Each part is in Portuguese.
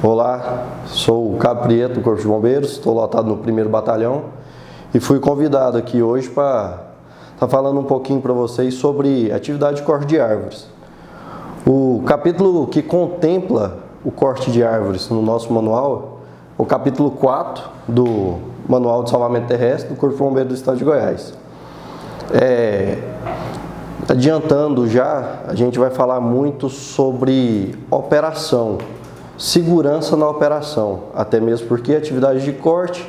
Olá, sou o Cabo Prieto do Corpo de Bombeiros, estou lotado no 1º Batalhão e fui convidado aqui hoje para estar falando um pouquinho para vocês sobre atividade de corte de árvores. O capítulo que contempla o corte de árvores no nosso manual é o capítulo 4 do Manual de Salvamento Terrestre do Corpo de Bombeiros do Estado de Goiás. Adiantando já, a gente vai falar muito sobre operação, segurança na operação, até mesmo porque a atividade de corte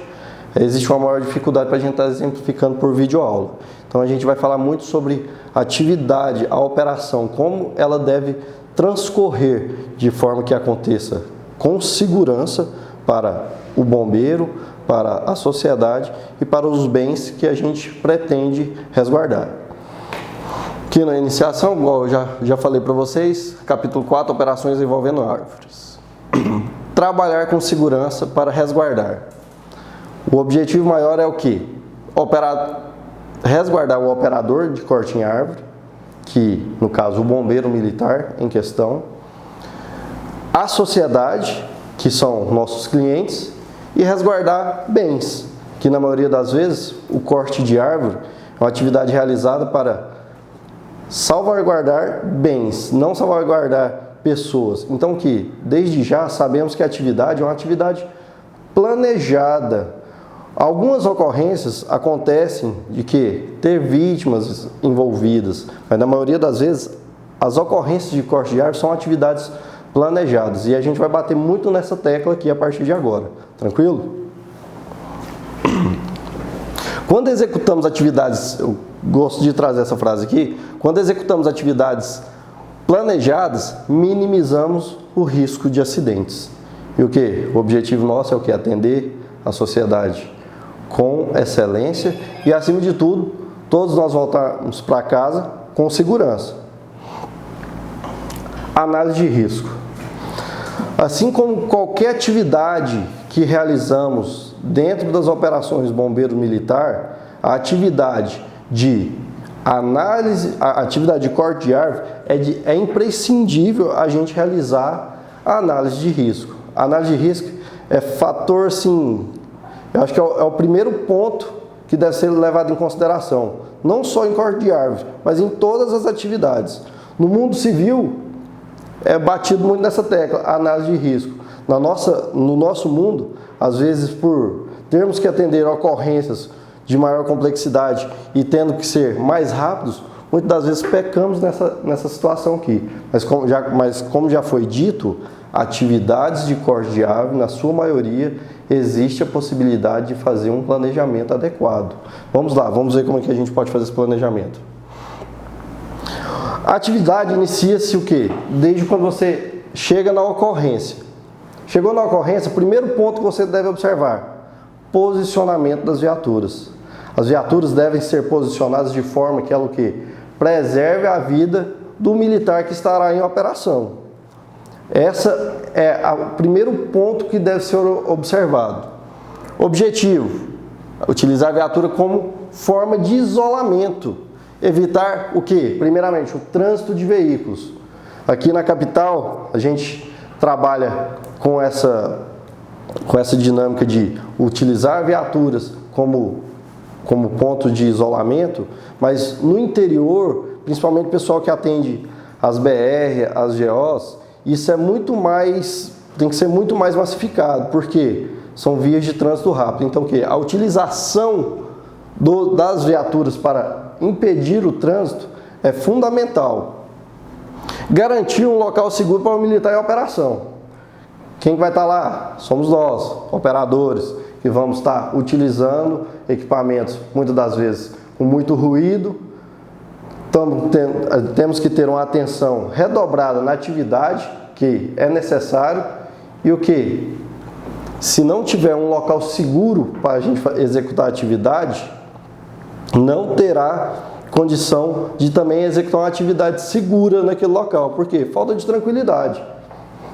existe uma maior dificuldade para a gente estar exemplificando por videoaula. Então a gente vai falar muito sobre a atividade, a operação, como ela deve transcorrer de forma que aconteça com segurança para o bombeiro, para a sociedade e para os bens que a gente pretende resguardar. Aqui na iniciação, igual eu já falei para vocês, capítulo 4, operações envolvendo árvores. Trabalhar com segurança para resguardar. O objetivo maior é o quê? Resguardar o operador de corte em árvore, que no caso o bombeiro militar em questão, a sociedade, que são nossos clientes, e resguardar bens, que na maioria das vezes o corte de árvore é uma atividade realizada para salvaguardar bens, não salvaguardar pessoas. Então que desde já sabemos que a atividade é uma atividade planejada. Algumas ocorrências acontecem de que ter vítimas envolvidas, mas na maioria das vezes as ocorrências de corte de árvore são atividades planejadas e a gente vai bater muito nessa tecla aqui a partir de agora, tranquilo? Quando executamos atividades, eu gosto de trazer essa frase aqui, quando executamos atividades planejadas, minimizamos o risco de acidentes. E o que? O objetivo nosso é o que? Atender a sociedade com excelência e, acima de tudo, todos nós voltarmos para casa com segurança. Análise de risco. Assim como qualquer atividade que realizamos dentro das operações bombeiro militar, a atividade de análise, a atividade de corte de árvore é imprescindível a gente realizar a análise de risco. A análise de risco é fator, sim, eu acho que é o primeiro ponto que deve ser levado em consideração, não só em corte de árvore, mas em todas as atividades. No mundo civil é batido muito nessa tecla, a análise de risco. No nosso mundo, às vezes por termos que atender ocorrências de maior complexidade e tendo que ser mais rápidos, muitas das vezes pecamos nessa situação aqui. Mas como já foi dito, atividades de corte de árvore, na sua maioria, existe a possibilidade de fazer um planejamento adequado. Vamos lá, vamos ver como é que a gente pode fazer esse planejamento. A atividade inicia-se o quê? Desde quando você chega na ocorrência. Chegou na ocorrência, o primeiro ponto que você deve observar: posicionamento das viaturas. As viaturas devem ser posicionadas de forma que ela preserve a vida do militar que estará em operação. Essa é o primeiro ponto que deve ser observado. Objetivo: utilizar a viatura como forma de isolamento. Evitar o quê? Primeiramente, o trânsito de veículos. Aqui na capital, a gente trabalha com essa dinâmica de utilizar viaturas como ponto de isolamento, mas no interior, principalmente o pessoal que atende as BR, as GOs, isso tem que ser muito mais massificado, porque são vias de trânsito rápido. Então, a utilização das viaturas para impedir o trânsito é fundamental. Garantir um local seguro para o militar em operação. Quem vai estar lá? Somos nós, operadores, que vamos estar utilizando equipamentos, muitas das vezes, com muito ruído. Temos que ter uma atenção redobrada na atividade, que é necessário. E o que? Se não tiver um local seguro para a gente executar a atividade, não terá condição de também executar uma atividade segura naquele local. Por quê? Falta de tranquilidade.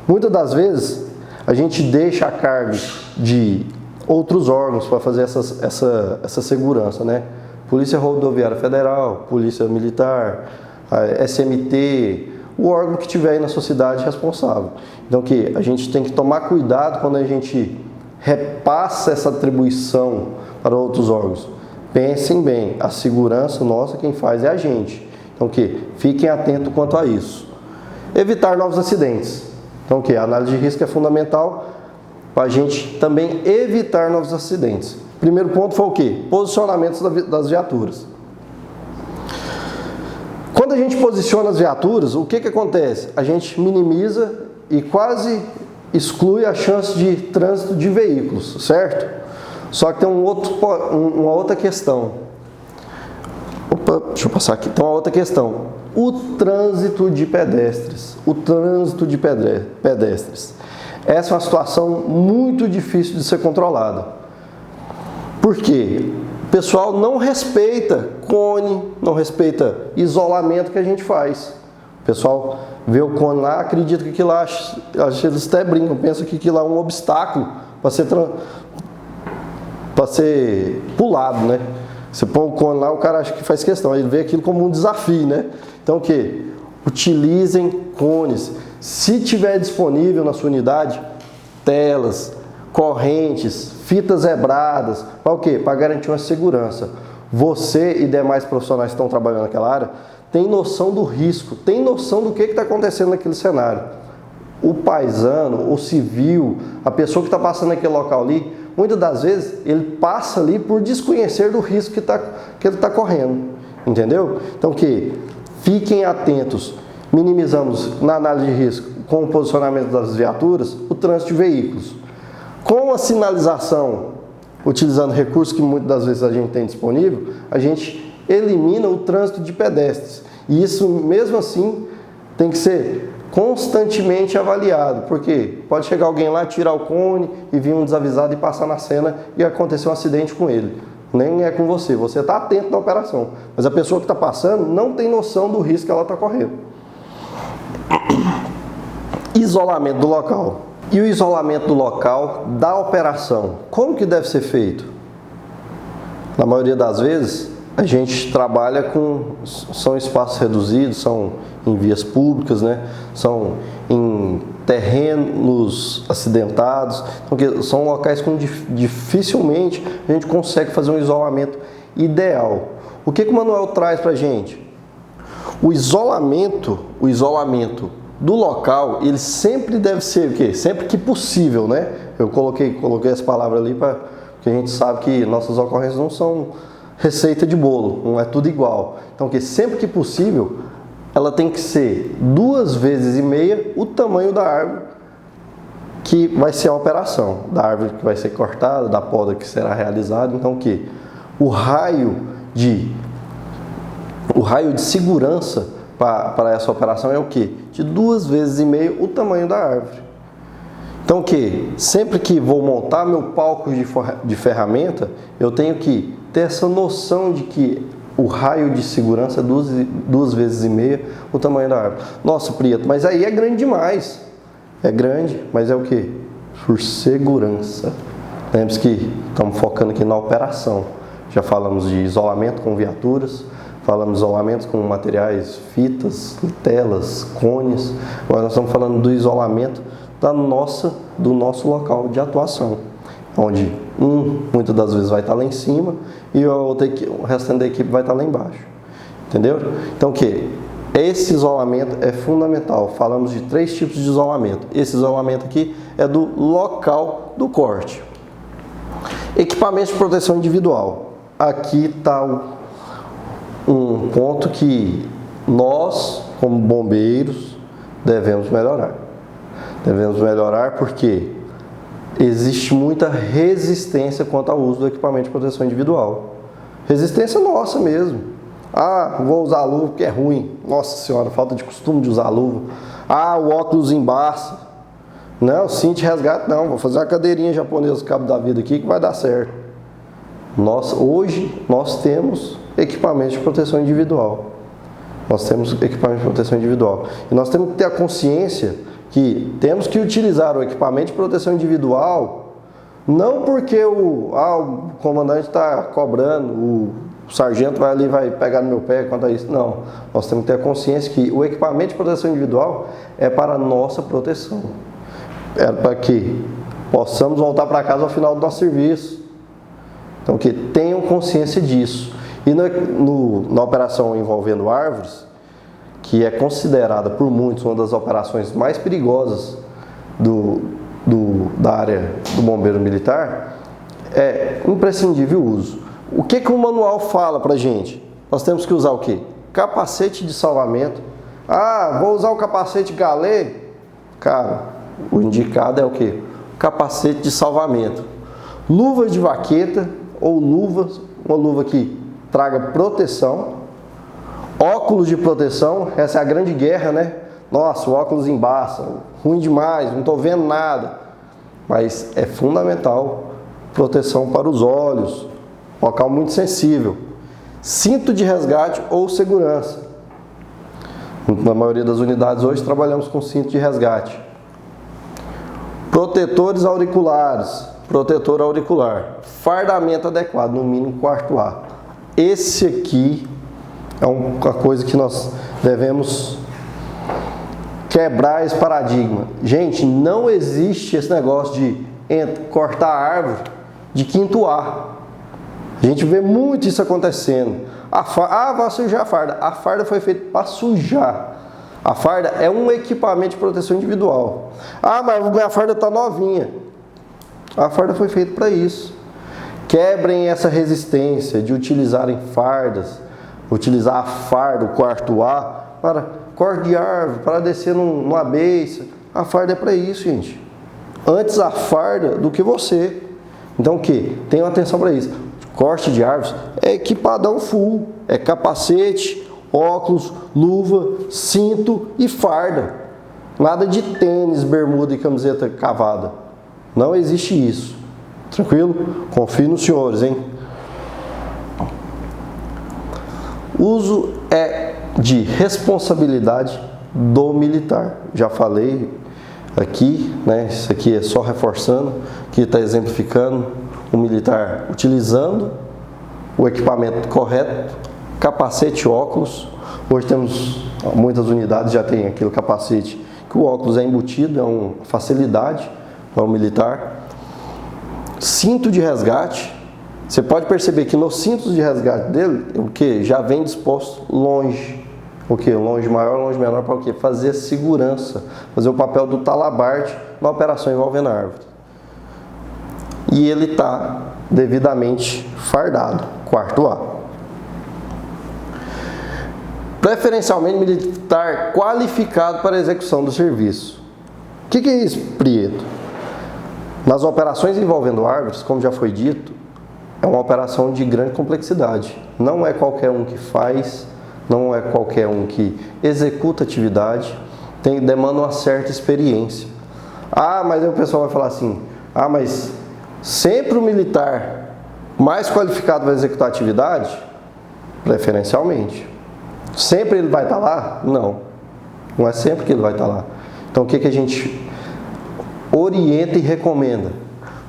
Muitas das vezes, a gente deixa a carga de outros órgãos para fazer essa segurança, né? Polícia Rodoviária Federal, Polícia Militar, a SMT, o órgão que tiver aí na sociedade responsável. Então que a gente tem que tomar cuidado quando a gente repassa essa atribuição para outros órgãos. Pensem bem, a segurança nossa quem faz é a gente. Então que fiquem atentos quanto a isso. Evitar novos acidentes. Então que a análise de risco é fundamental para a gente também evitar novos acidentes. Primeiro ponto foi o quê? Posicionamentos das viaturas. Quando a gente posiciona as viaturas, o que acontece? A gente minimiza e quase exclui a chance de trânsito de veículos, certo? Só que tem uma outra questão. Opa, deixa eu passar aqui. Tem uma outra questão. O trânsito de pedestres. O trânsito de pedestres. Essa é uma situação muito difícil de ser controlada. Por quê? O pessoal não respeita cone, não respeita isolamento que a gente faz. O pessoal vê o cone lá, acredita que aquilo lá, eles até brincam, pensam que aquilo lá é um obstáculo para ser pulado, né? Você põe o cone lá, o cara acha que faz questão, ele vê aquilo como um desafio, né? Então o que? Utilizem cones. Se tiver disponível na sua unidade, telas, correntes, fitas zebradas, para o quê? Para garantir uma segurança. Você e demais profissionais que estão trabalhando naquela área tem noção do risco, tem noção do que está acontecendo naquele cenário. O paisano, o civil, a pessoa que está passando naquele local ali, muitas das vezes ele passa ali por desconhecer do risco que ele está correndo, entendeu? Então que fiquem atentos, minimizamos na análise de risco com o posicionamento das viaturas, o trânsito de veículos. Com a sinalização, utilizando recursos que muitas das vezes a gente tem disponível, a gente elimina o trânsito de pedestres. E isso, mesmo assim, tem que ser constantemente avaliado, porque pode chegar alguém lá, tirar o cone e vir um desavisado e passar na cena e acontecer um acidente com ele. Nem é com você, você está atento na operação, mas a pessoa que está passando não tem noção do risco que ela está correndo. Isolamento do local. E o isolamento do local da operação, como que deve ser feito? Na maioria das vezes, a gente trabalha são espaços reduzidos, são em vias públicas, né? São em terrenos acidentados, então, são locais que dificilmente a gente consegue fazer um isolamento ideal. O que o manual traz para a gente? O isolamento do local, ele sempre deve ser o quê? Sempre que possível, né? Eu coloquei essa palavra ali porque a gente sabe que nossas ocorrências não são receita de bolo, não é tudo igual. Então, que sempre que possível, ela tem que ser 2,5 vezes o tamanho da árvore que vai ser a operação, da árvore que vai ser cortada, da poda que será realizada. Então, que o raio de segurança para essa operação é o que? De 2,5 vezes o tamanho da árvore. Então que sempre que vou montar meu palco de ferramenta, eu tenho que ter essa noção de que o raio de segurança é 2,5 vezes o tamanho da árvore. Nossa, Prieto, mas aí é grande demais. É grande, mas é o que? Por segurança. Lembre-se que estamos focando aqui na operação. Já falamos de isolamento com viaturas, falamos de isolamento com materiais, fitas, telas, cones. Agora nós estamos falando do isolamento do nosso local de atuação, onde muitas das vezes vai estar lá em cima e o restante da equipe vai estar lá embaixo, entendeu? Então o que? Esse isolamento é fundamental. Falamos de 3 tipos de isolamento. Esse isolamento aqui é do local do corte. Equipamentos de proteção individual. Aqui está um ponto que nós, como bombeiros, devemos melhorar. Devemos melhorar porque existe muita resistência quanto ao uso do equipamento de proteção individual. Resistência nossa mesmo. Ah, vou usar luva porque é ruim. Nossa senhora, falta de costume de usar luva. Ah, o óculos embaça. Não, cinto de resgate não. Vou fazer uma cadeirinha japonesa cabo da vida aqui que vai dar certo. Hoje nós temos equipamento de proteção individual. Nós temos equipamento de proteção individual. E nós temos que ter a consciência que temos que utilizar o equipamento de proteção individual não porque o comandante está cobrando, o o sargento vai ali, vai pegar no meu pé quanto a isso. Não, nós temos que ter a consciência que o equipamento de proteção individual é para a nossa proteção. É para que possamos voltar para casa ao final do nosso serviço. Então, que tenham consciência disso. E na operação envolvendo árvores, que é considerada por muitos uma das operações mais perigosas da área do bombeiro militar, é imprescindível o uso. O que o manual fala pra gente? Nós temos que usar o quê? Capacete de salvamento. Ah, vou usar o capacete galê? Cara, o indicado é o quê? Capacete de salvamento. Luva de vaqueta ou uma luva que traga proteção. Óculos de proteção, essa é a grande guerra, né? Nossa, o óculos embaça, ruim demais, não estou vendo nada. Mas é fundamental proteção para os olhos, local muito sensível. Cinto de resgate ou segurança. Na maioria das unidades hoje trabalhamos com cinto de resgate. Protetores auriculares, protetor auricular. Fardamento adequado, no mínimo quarto A. Esse aqui é uma coisa que nós devemos quebrar esse paradigma. Gente, não existe esse negócio de cortar a árvore de quinto A. A gente vê muito isso acontecendo. Vai sujar a farda. A farda foi feita para sujar. A farda é um equipamento de proteção individual. Mas minha farda está novinha. A farda foi feita para isso. Quebrem essa resistência de utilizarem fardas, utilizar a farda, o quarto A, para corte de árvore, para descer numa beiça. A farda é para isso, gente. Antes a farda do que você. Então o que? Tenham atenção para isso. Corte de árvores é equipadão full. É capacete, óculos, luva, cinto e farda. Nada de tênis, bermuda e camiseta cavada. Não existe isso. Tranquilo? Confie nos senhores, hein? Uso é de responsabilidade do militar. Já falei aqui, né? Isso aqui é só reforçando, que está exemplificando o militar utilizando o equipamento correto, capacete, óculos. Hoje temos muitas unidades já tem aquele capacete que o óculos é embutido, é uma facilidade para o militar. Cinto de resgate. Você pode perceber que nos cintos de resgate dele, o que já vem disposto longe. O que? Longe maior, longe menor, para o quê? Fazer segurança, fazer o papel do talabarte na operação envolvendo a árvore. E ele está devidamente fardado, quarto A. Preferencialmente militar qualificado para a execução do serviço. O que é isso, Prieto? Nas operações envolvendo árvores, como já foi dito, é uma operação de grande complexidade. Não é qualquer um que faz, não é qualquer um que executa atividade, demanda uma certa experiência. Mas aí o pessoal vai falar assim, mas sempre o militar mais qualificado vai executar a atividade? Preferencialmente. Sempre ele vai estar lá? Não. Não é sempre que ele vai estar lá. Então o que a gente orienta e recomenda?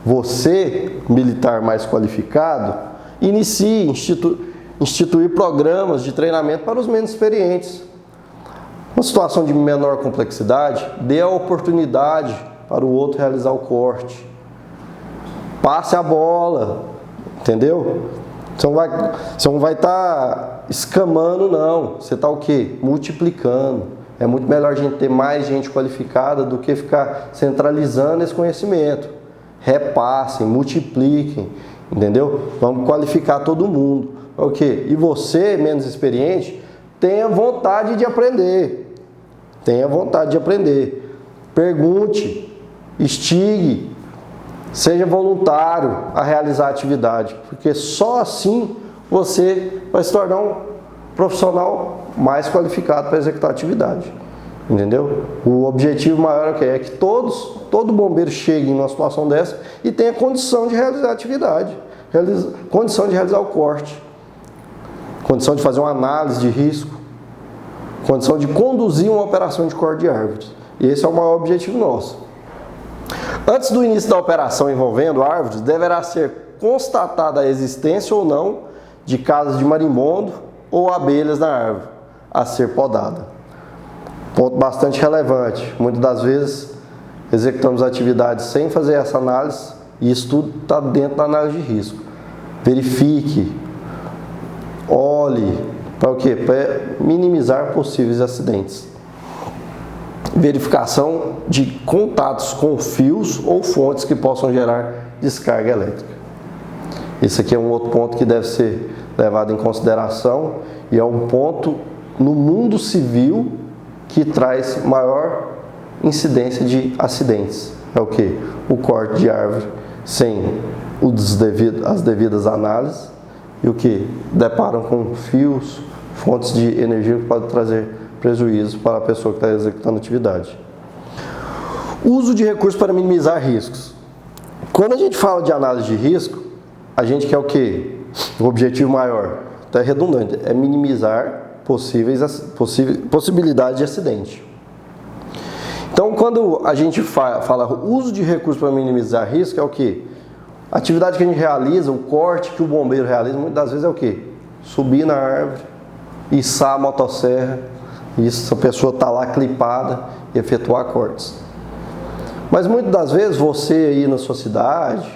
Você, militar mais qualificado, inicie, instituir programas de treinamento para os menos experientes. Uma situação de menor complexidade, dê a oportunidade para o outro realizar o corte. Passe a bola, entendeu? Você não vai estar escamando, não. Você está o quê? Multiplicando. É muito melhor a gente ter mais gente qualificada do que ficar centralizando esse conhecimento. Repassem, multipliquem, entendeu? Vamos qualificar todo mundo. O quê? E você, menos experiente, tenha vontade de aprender. Tenha vontade de aprender. Pergunte, instigue, seja voluntário a realizar a atividade, porque só assim você vai se tornar um profissional mais qualificado para executar a atividade. Entendeu? O objetivo maior é o quê? É que todo bombeiro chegue em uma situação dessa e tenha condição de realizar a atividade, condição de realizar o corte, condição de fazer uma análise de risco, condição de conduzir uma operação de corte de árvores. E esse é o maior objetivo nosso. Antes do início da operação envolvendo árvores, deverá ser constatada a existência ou não de casas de marimbondo ou abelhas na árvore a ser podada. Ponto bastante relevante. Muitas das vezes executamos atividades sem fazer essa análise e isso tudo está dentro da análise de risco. Verifique, olhe, para o quê? Para minimizar possíveis acidentes. Verificação de contatos com fios ou fontes que possam gerar descarga elétrica. Esse aqui é um outro ponto que deve ser levado em consideração e é um ponto no mundo civil que traz maior incidência de acidentes. É o que? O corte de árvore sem as devidas análises e o que? Deparam com fios, fontes de energia que podem trazer prejuízo para a pessoa que está executando a atividade. Uso de recursos para minimizar riscos. Quando a gente fala de análise de risco, a gente quer o quê? O objetivo maior, até redundante, é minimizar possibilidade de acidente. Então, quando a gente fala uso de recursos para minimizar risco, é o quê? A atividade que a gente realiza, o corte que o bombeiro realiza, muitas das vezes é o quê? Subir na árvore, içar a motosserra, isso, a pessoa está lá clipada e efetuar cortes. Mas muitas das vezes você aí na sua cidade,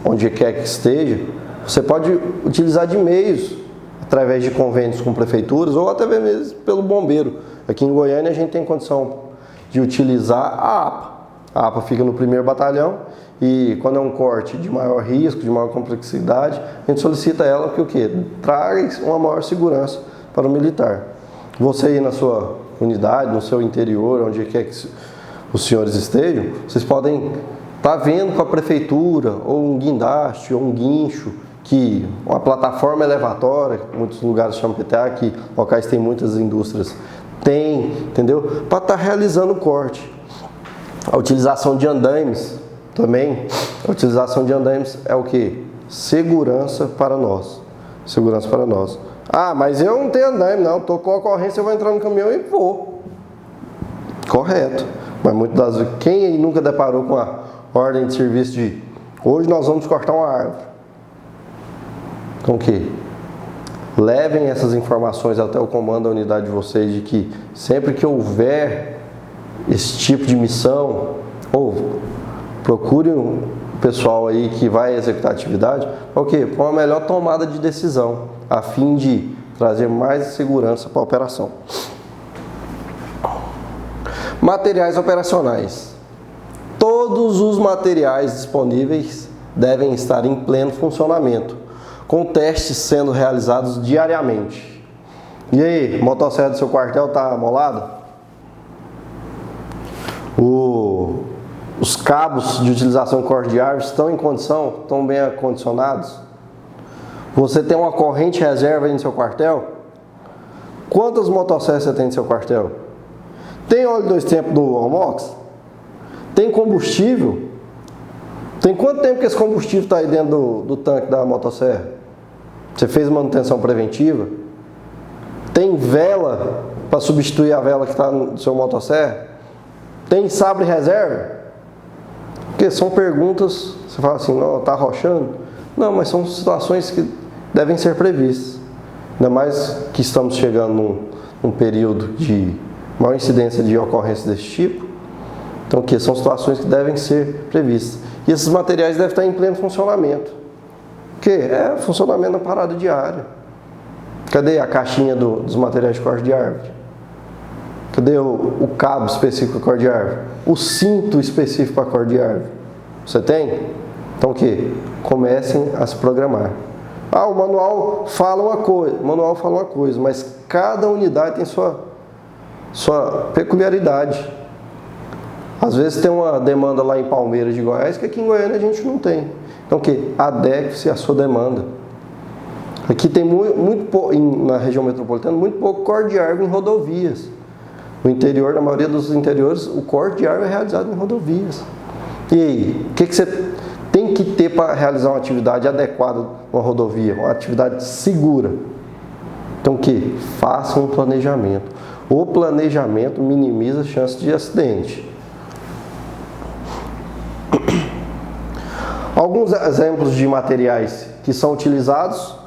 onde quer que esteja, você pode utilizar de meios, através de convênios com prefeituras ou até mesmo pelo bombeiro. Aqui em Goiânia a gente tem condição de utilizar a APA. A APA fica no 1º batalhão e quando é um corte de maior risco, de maior complexidade, a gente solicita ela que o quê? Traz uma maior segurança para o militar. Você aí na sua unidade, no seu interior, onde quer que os senhores estejam, vocês podem estar vendo com a prefeitura, ou um guindaste, ou um guincho, que uma plataforma elevatória, muitos lugares chamam PTA, que locais tem muitas indústrias, tem, entendeu? Para estar realizando o corte. A utilização de andaimes também, a utilização de andaimes é o que? Segurança para nós. Segurança para nós. Ah, mas eu não tenho andaime, não. Estou com a ocorrência, eu vou entrar no caminhão e vou. Correto. Mas muitas das vezes, quem aí nunca deparou com a ordem de serviço de hoje nós vamos cortar uma árvore? Então o que? Levem essas informações até o comando da unidade de vocês de que sempre que houver esse tipo de missão, ou procure um pessoal aí que vai executar a atividade, para o quê? Para uma melhor tomada de decisão, a fim de trazer mais segurança para a operação. Materiais operacionais. Todos os materiais disponíveis devem estar em pleno funcionamento, com testes sendo realizados diariamente. E aí, a motosserra do seu quartel está amolada? Os cabos de utilização corte de árvore estão em condição? Estão bem acondicionados? Você tem uma corrente reserva aí no seu quartel? Quantas motosserras você tem no seu quartel? Tem óleo 2 tempos do Almox? Tem combustível? Tem quanto tempo que esse combustível está aí dentro do tanque da motosserra? Você fez manutenção preventiva? Tem vela para substituir a vela que está no seu motosserra? Tem sabre reserva? Porque são perguntas, você fala assim, não, está arrochando? Não, mas são situações que devem ser previstas. Ainda mais que estamos chegando num período de maior incidência de ocorrência desse tipo. Então, que são situações que devem ser previstas. E esses materiais devem estar em pleno funcionamento. O que? É funcionamento na parada diária. Cadê a caixinha dos materiais de corte de árvore? Cadê o cabo específico para corte de árvore? O cinto específico para corte de árvore? Você tem? Então o que? Comecem a se programar. Ah, o manual fala uma coisa, mas cada unidade tem sua peculiaridade. Às vezes tem uma demanda lá em Palmeiras de Goiás que aqui em Goiânia a gente não tem. Então o que? Adeque-se à sua demanda. Aqui tem na região metropolitana, muito pouco corte de árvore em rodovias. No interior, na maioria dos interiores, o corte de árvore é realizado em rodovias. E aí, o que você tem que ter para realizar uma atividade adequada numa rodovia, uma atividade segura? Então o que? Faça um planejamento. O planejamento minimiza a chance de acidente. Alguns exemplos de materiais que são utilizados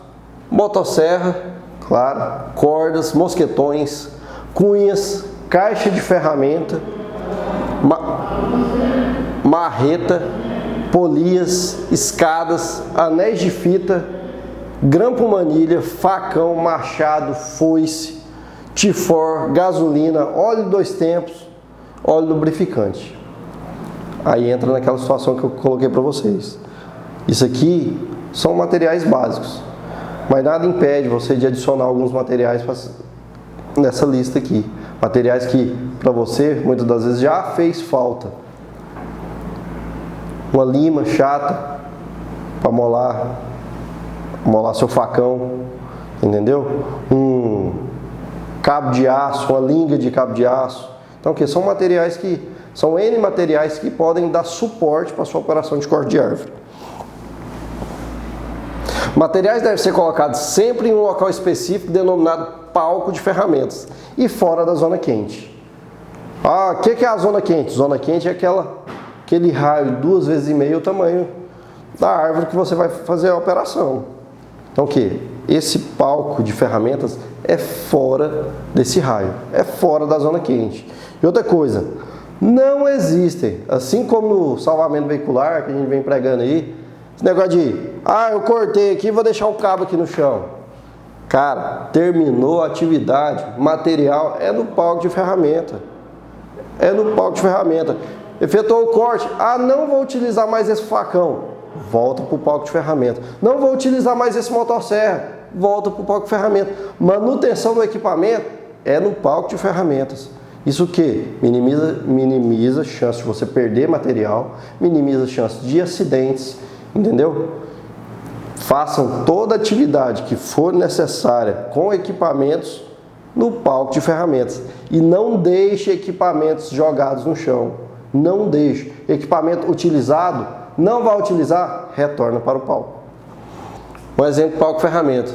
motosserra, claro, cordas, mosquetões, cunhas, caixa de ferramenta, marreta, polias, escadas, anéis de fita, grampo manilha, facão, machado, foice, tifor, gasolina, óleo 2 tempos, óleo lubrificante. Aí entra naquela situação que eu coloquei para vocês. Isso aqui são materiais básicos, mas nada impede você de adicionar alguns materiais nessa lista aqui. Materiais que para você muitas das vezes já fez falta. Uma lima chata para molar seu facão, entendeu? Um cabo de aço, uma linga de cabo de aço. Então, que são materiais são N materiais que podem dar suporte para a sua operação de corte de árvore. Materiais devem ser colocados sempre em um local específico denominado palco de ferramentas e fora da zona quente. O que é a zona quente? Zona quente é aquele raio 2,5 vezes o tamanho da árvore que você vai fazer a operação. Então o que? Esse palco de ferramentas é fora desse raio, é fora da zona quente. E outra coisa, não existem, assim como no salvamento veicular que a gente vem pregando aí, esse negócio de, eu cortei aqui, vou deixar o cabo aqui no chão. Cara, terminou a atividade, material é no palco de ferramenta. É no palco de ferramenta. Efetuou o corte, não vou utilizar mais esse facão. Volta para o palco de ferramenta. Não vou utilizar mais esse motosserra. Volta para o palco de ferramenta. Manutenção do equipamento é no palco de ferramentas. Isso que minimiza a chance de você perder material, minimiza a chance de acidentes, entendeu? Façam toda a atividade que for necessária com equipamentos no palco de ferramentas. E não deixe equipamentos jogados no chão. Não deixe. Equipamento utilizado, não vai utilizar, retorna para o palco. Um exemplo, palco de ferramenta.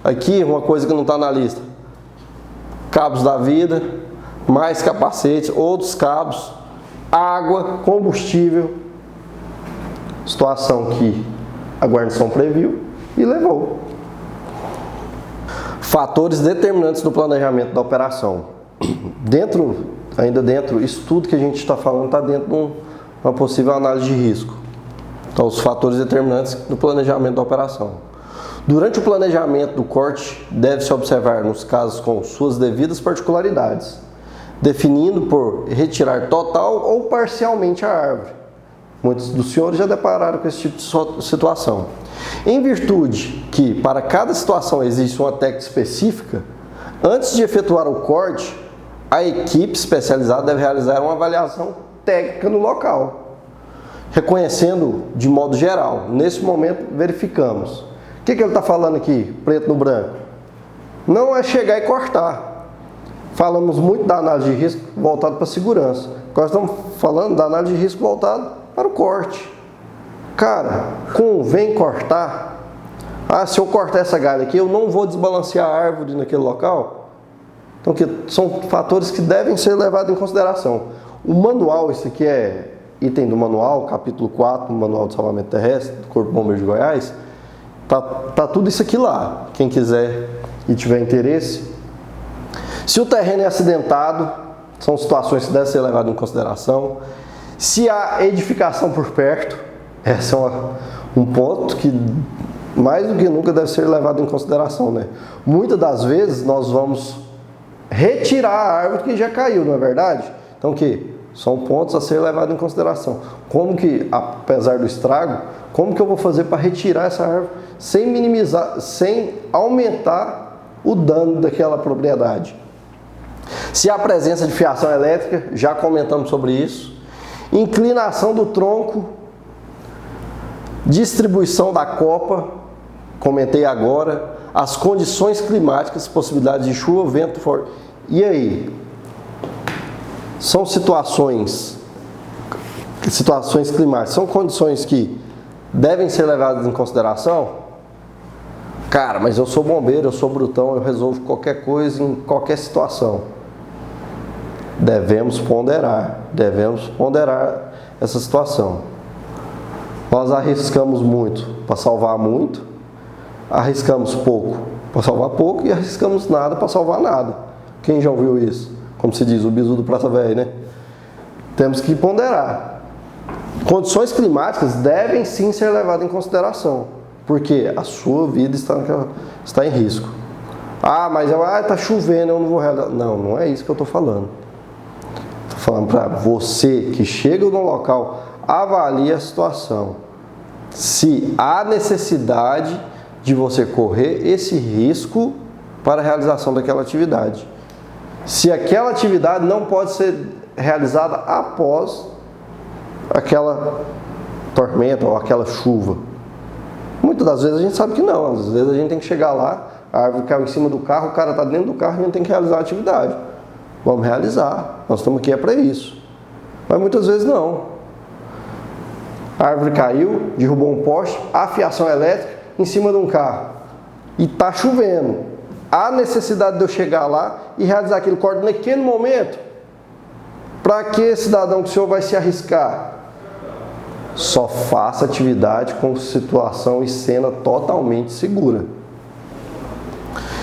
Aqui, uma coisa que não está na lista. Cabos da vida, mais capacetes, outros cabos, água, combustível. Situação que a guarnição previu e levou. Fatores determinantes do planejamento da operação. Ainda dentro, isso tudo que a gente está falando está dentro de uma possível análise de risco. Então, os fatores determinantes do planejamento da operação. Durante o planejamento do corte, deve-se observar nos casos com suas devidas particularidades, definindo por retirar total ou parcialmente a árvore. Muitos dos senhores já depararam com esse tipo de situação. Em virtude que para cada situação existe uma técnica específica, antes de efetuar o corte, a equipe especializada deve realizar uma avaliação técnica no local, reconhecendo de modo geral. Nesse momento, verificamos. O que ele está falando aqui, preto no branco? Não é chegar e cortar. Falamos muito da análise de risco voltada para a segurança. Agora estamos falando da análise de risco voltada para o corte. Cara, convém cortar. Se eu cortar essa galha aqui, eu não vou desbalancear a árvore naquele local. Então, são fatores que devem ser levados em consideração. O manual, isso aqui é item do manual, capítulo 4, do Manual de Salvamento Terrestre, do Corpo de Bombeiros de Goiás. Tá tudo isso aqui lá. Quem quiser e tiver interesse. Se o terreno é acidentado, são situações que devem ser levadas em consideração. Se há edificação por perto, esse é um ponto que mais do que nunca deve ser levado em consideração, né? Muitas das vezes nós vamos retirar a árvore que já caiu, não é verdade? Então são pontos a ser levados em consideração. Como que, apesar do estrago, como que eu vou fazer para retirar essa árvore sem minimizar, sem aumentar o dano daquela propriedade? Se há presença de fiação elétrica, já comentamos sobre isso. Inclinação do tronco, distribuição da copa, comentei agora. As condições climáticas, possibilidades de chuva, vento forte. E aí? São situações climáticas, são condições que devem ser levadas em consideração? Cara, mas eu sou bombeiro, eu sou brutão, eu resolvo qualquer coisa em qualquer situação. Devemos ponderar essa situação. Nós arriscamos muito para salvar muito arriscamos pouco para salvar pouco e arriscamos nada para salvar nada. Quem já ouviu isso? Como se diz, o bizu do Praça Velha, né? Temos que ponderar. Condições climáticas devem sim ser levadas em consideração, porque a sua vida está em risco. Ah, mas está chovendo, eu não vou realizar. Não, não é isso que eu estou falando. Estou falando para você que chega no local, avalie a situação. Se há necessidade de você correr esse risco para a realização daquela atividade. Se aquela atividade não pode ser realizada após aquela tormenta ou aquela chuva. Muitas das vezes a gente sabe que não, às vezes a gente tem que chegar lá, a árvore caiu em cima do carro, o cara está dentro do carro e a gente tem que realizar a atividade. Vamos realizar, nós estamos aqui para isso. Mas muitas vezes não. A árvore caiu, derrubou um poste, a fiação elétrica em cima de um carro e está chovendo. Há necessidade de eu chegar lá e realizar aquele corte naquele momento? Para que, cidadão, que o senhor vai se arriscar? Só faça atividade com situação e cena totalmente segura.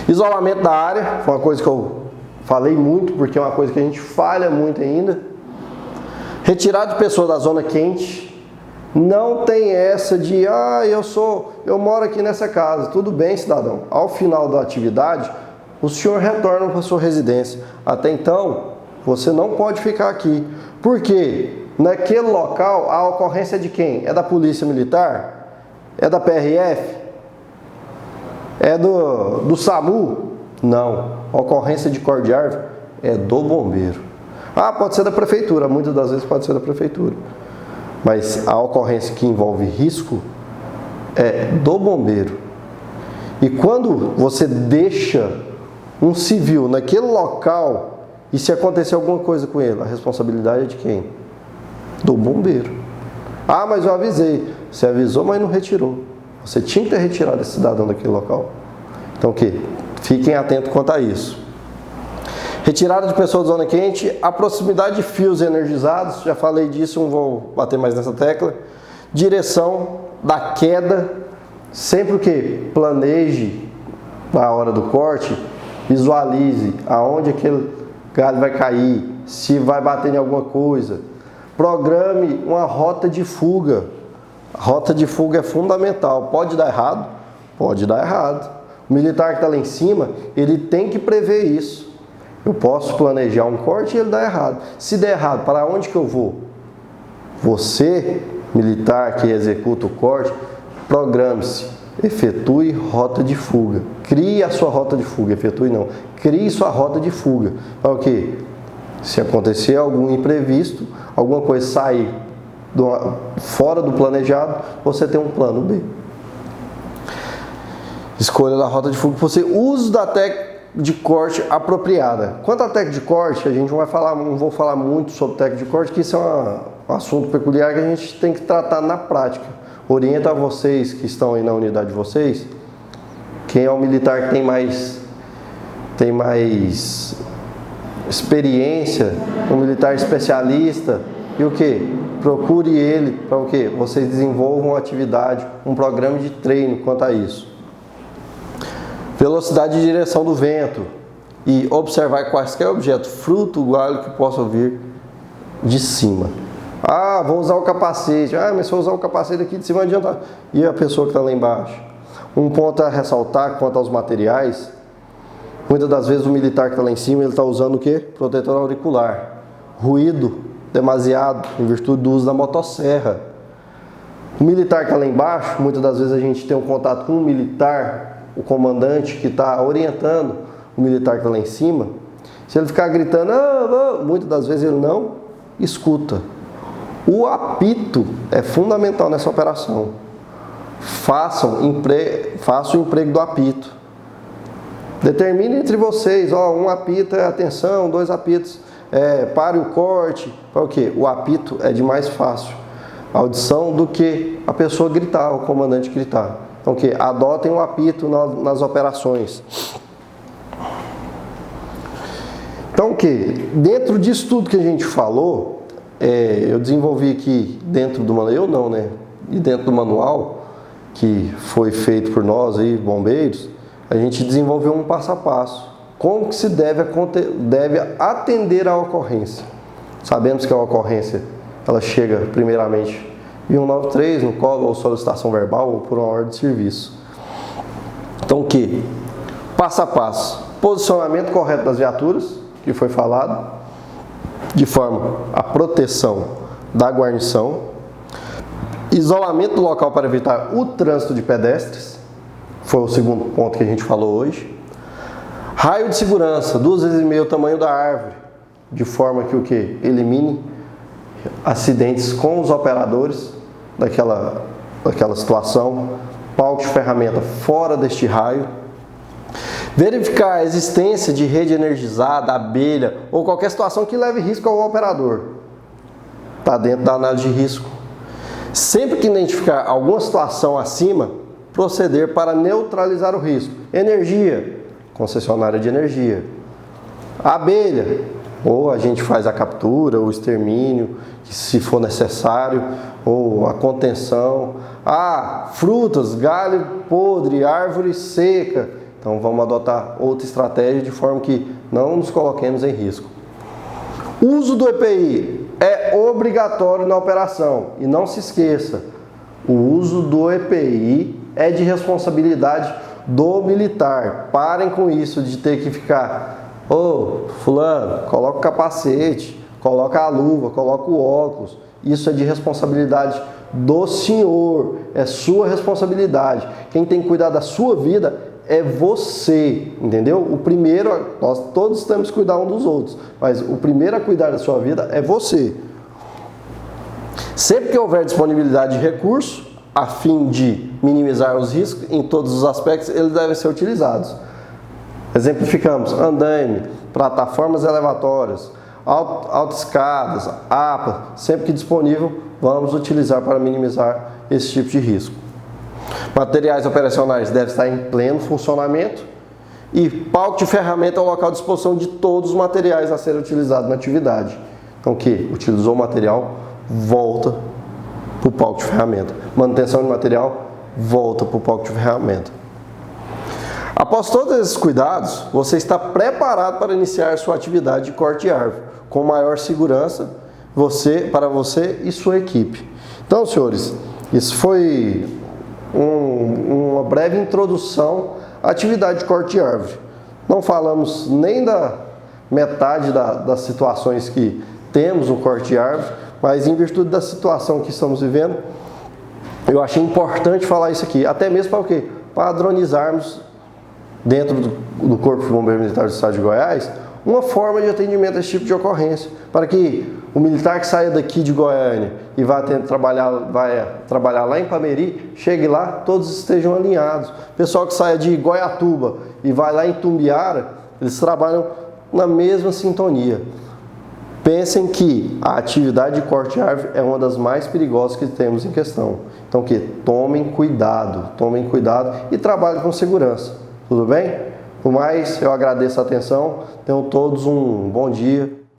Isolamento da área, foi uma coisa que eu falei muito, porque é uma coisa que a gente falha muito ainda. Retirar de pessoas da zona quente. Não tem essa de, eu moro aqui nessa casa. Tudo bem, cidadão. Ao final da atividade, o senhor retorna para a sua residência. Até então, você não pode ficar aqui. Por quê? Naquele local, a ocorrência é de quem? É da Polícia Militar? É da PRF? É do SAMU? Não. A ocorrência de corte de árvore é do bombeiro. Pode ser da prefeitura. Muitas das vezes pode ser da prefeitura. Mas a ocorrência que envolve risco é do bombeiro. E quando você deixa um civil naquele local e se acontecer alguma coisa com ele, a responsabilidade é de quem? Do bombeiro. Mas eu avisei. Você avisou, mas não retirou. Você tinha que ter retirado esse cidadão daquele local. Então o quê? Fiquem atentos quanto a isso. Retirada de pessoas da zona quente, a proximidade de fios energizados, já falei disso, não vou bater mais nessa tecla. Direção da queda, sempre o que? Planeje a hora do corte, visualize aonde aquele galho vai cair, se vai bater em alguma coisa. Programe uma rota de fuga. A rota de fuga é fundamental. Pode dar errado? Pode dar errado. O militar que está lá em cima, ele tem que prever isso. Eu posso planejar um corte e ele dá errado. Se der errado, para onde que eu vou? Você, militar que executa o corte, programe-se, efetue rota de fuga. Crie a sua rota de fuga, efetue não. Crie sua rota de fuga. Para o quê? Se acontecer algum imprevisto, alguma coisa sair fora do planejado, você tem um plano B. Escolha da rota de fuga, você usa da técnica de corte apropriada. Quanto à técnica de corte, a gente não vou falar muito sobre técnica de corte, que isso é um assunto peculiar que a gente tem que tratar na prática. Oriento a vocês que estão aí na unidade de vocês, quem é o militar que tem mais experiência, um militar especialista, e o que? Procure ele para o que? Vocês desenvolvam uma atividade, um programa de treino quanto a isso. Velocidade e direção do vento e observar quaisquer objeto, fruto, galho que possa vir de cima. Vou usar o capacete. Mas se eu usar o capacete aqui de cima não adianta. E a pessoa que está lá embaixo? Um ponto a ressaltar quanto aos materiais, muitas das vezes o militar que está lá em cima, ele está usando o quê? Protetor auricular. Ruído demasiado, em virtude do uso da motosserra. O militar que está lá embaixo, muitas das vezes a gente tem um contato com um militar, o comandante que está orientando o militar que está lá em cima. Se ele ficar gritando, muitas das vezes ele não escuta. O apito é fundamental nessa operação. Faça o emprego do apito. Determine entre vocês, um apito é atenção, 2 apitos pare o corte. Para o quê? O apito é de mais fácil audição do que a pessoa gritar, o comandante gritar. Então, adotem o apito nas operações. Então, dentro disso tudo que a gente falou, eu desenvolvi aqui dentro do manual, e dentro do manual, que foi feito por nós aí, bombeiros, a gente desenvolveu um passo a passo. Como que se deve atender à ocorrência? Sabemos que a ocorrência, ela chega primeiramente em 193, no colo ou solicitação verbal ou por uma ordem de serviço. Então o que? Passo a passo. Posicionamento correto das viaturas, que foi falado, de forma a proteção da guarnição. Isolamento do local para evitar o trânsito de pedestres, foi o segundo ponto que a gente falou hoje. Raio de segurança, 2,5 vezes o tamanho da árvore, de forma que o que? Elimine acidentes com os operadores daquela situação. Palco de ferramenta fora deste raio. Verificar a existência de rede energizada, abelha ou qualquer situação que leve risco ao operador. Está dentro da análise de risco. Sempre que identificar alguma situação acima, proceder para neutralizar o risco. Energia, concessionária de energia. Abelha, ou a gente faz a captura, o extermínio, se for necessário, ou a contenção. Frutas, galho podre, árvore seca. Então vamos adotar outra estratégia de forma que não nos coloquemos em risco. O uso do EPI é obrigatório na operação. E não se esqueça, o uso do EPI é de responsabilidade do militar. Parem com isso de ter que ficar, fulano, coloca o capacete, coloca a luva, coloca o óculos. Isso é de responsabilidade do senhor, é sua responsabilidade. Quem tem que cuidar da sua vida é você, entendeu? O primeiro, nós todos temos que cuidar um dos outros, mas o primeiro a cuidar da sua vida é você. Sempre que houver disponibilidade de recurso, a fim de minimizar os riscos em todos os aspectos, eles devem ser utilizados. Exemplificamos: andaime, plataformas elevatórias, autoescadas, APA, sempre que disponível, vamos utilizar para minimizar esse tipo de risco. Materiais operacionais devem estar em pleno funcionamento e palco de ferramenta é o local de disposição de todos os materiais a serem utilizados na atividade. Então, utilizou o material, volta para o palco de ferramenta. Manutenção de material, volta para o palco de ferramenta. Após todos esses cuidados, você está preparado para iniciar sua atividade de corte de árvore, com maior segurança para você e sua equipe. Então, senhores, isso foi uma breve introdução à atividade de corte de árvore. Não falamos nem da metade das situações que temos no corte de árvore, mas em virtude da situação que estamos vivendo, eu achei importante falar isso aqui, até mesmo para o quê? Padronizarmos dentro do Corpo de Bombeiros Militar do Estado de Goiás uma forma de atendimento a esse tipo de ocorrência, para que o militar que saia daqui de Goiânia e vai trabalhar lá em Pameri, chegue lá, todos estejam alinhados. O pessoal que saia de Goiatuba e vai lá em Tumbiara, eles trabalham na mesma sintonia. Pensem que a atividade de corte de árvore é uma das mais perigosas que temos em questão. Então, tomem cuidado e trabalhem com segurança. Tudo bem? Por mais, eu agradeço a atenção. Tenham todos um bom dia.